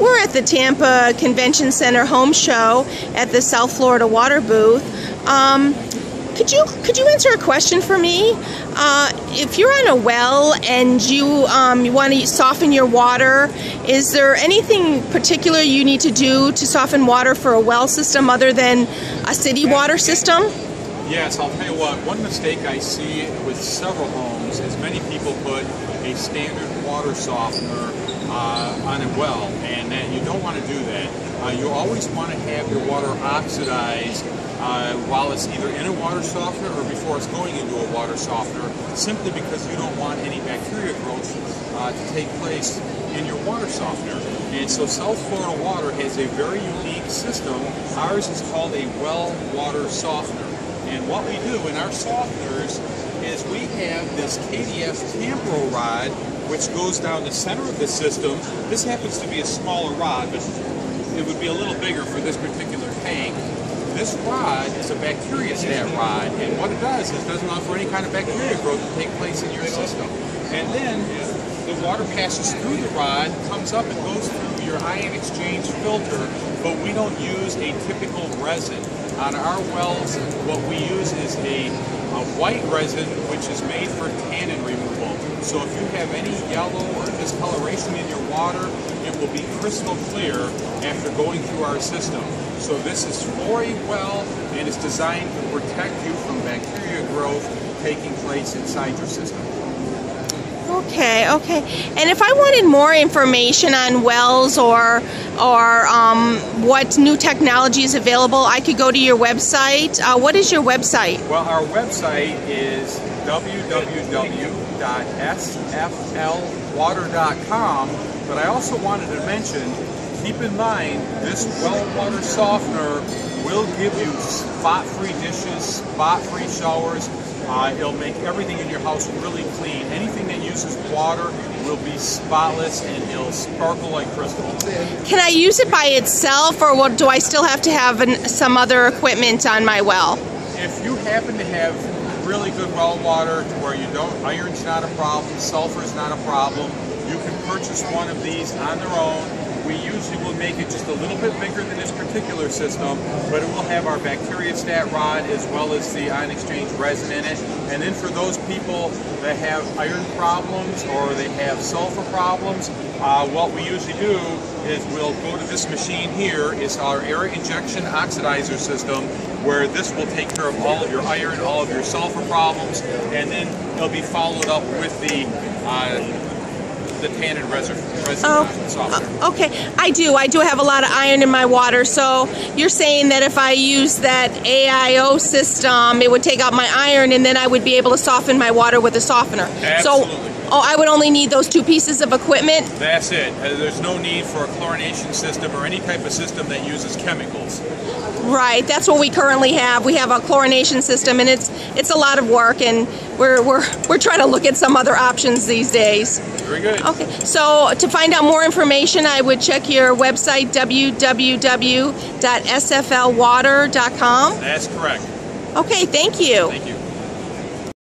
We're at the Tampa Convention Center Home Show at the South Florida Water Booth. Could you answer a question for me? If you're on a well and you want to soften your water, is there anything particular you need to do to soften water for a well system other than a city water system? Yes, I'll tell you what, one mistake I see with several homes is many people put a standard water softener on a well, and you don't want to do that. You always want to have your water oxidized while it's either in a water softener or before it's going into a water softener, simply because you don't want any bacteria growth to take place in your water softener. And so South Florida Water has a very unique system. Ours is called a well water softener. And what we do in our softeners is we have this KDF Tampro rod, which goes down the center of the system. This happens to be a smaller rod, but it would be a little bigger for this particular tank. This rod is a bacteriostat rod, and what it does is it doesn't allow for any kind of bacteria growth to take place in your system. And then the water passes through the rod, comes up and goes through your ion exchange filter, but we don't use a typical resin. On our wells, what we use is a white resin, which is made for tannin removal. So if you have any yellow or discoloration in your water, it will be crystal clear after going through our system. So this is for a well, and it's designed to protect you from bacteria growth taking place inside your system. Okay. And if I wanted more information on wells or what new technology is available, I could go to your website. What is your website? Well, our website is www.sflwater.com, but I also wanted to mention, keep in mind, this well water softener will give you spot-free dishes, spot-free showers. It'll make everything in your house really clean. Anything that uses water will be spotless, and it'll sparkle like crystal. Can I use it by itself, or what, do I still have to have some other equipment on my well? If you happen to have really good well water to where you don't, iron's not a problem, sulfur's not a problem, you can purchase one of these on their own. We usually will make it just a little bit bigger than this particular system, but it will have our bacteriostat rod as well as the ion exchange resin in it. And then for those people that have iron problems or they have sulfur problems, what we usually do is we'll go to this machine here. It's our air injection oxidizer system, where this will take care of all of your iron, all of your sulfur problems, and then it'll be followed up with the tannin resin softener. Okay, I do have a lot of iron in my water, so you're saying that if I use that AIO system, it would take out my iron, and then I would be able to soften my water with a softener. Absolutely. So, I would only need those two pieces of equipment? That's it. There's no need for a chlorination system or any type of system that uses chemicals. Right, that's what we currently have. We have a chlorination system, and it's a lot of work, and we're trying to look at some other options these days. Very good. Okay, so to find out more information, I would check your website, www.sflwater.com. That's correct. Okay, thank you. Thank you.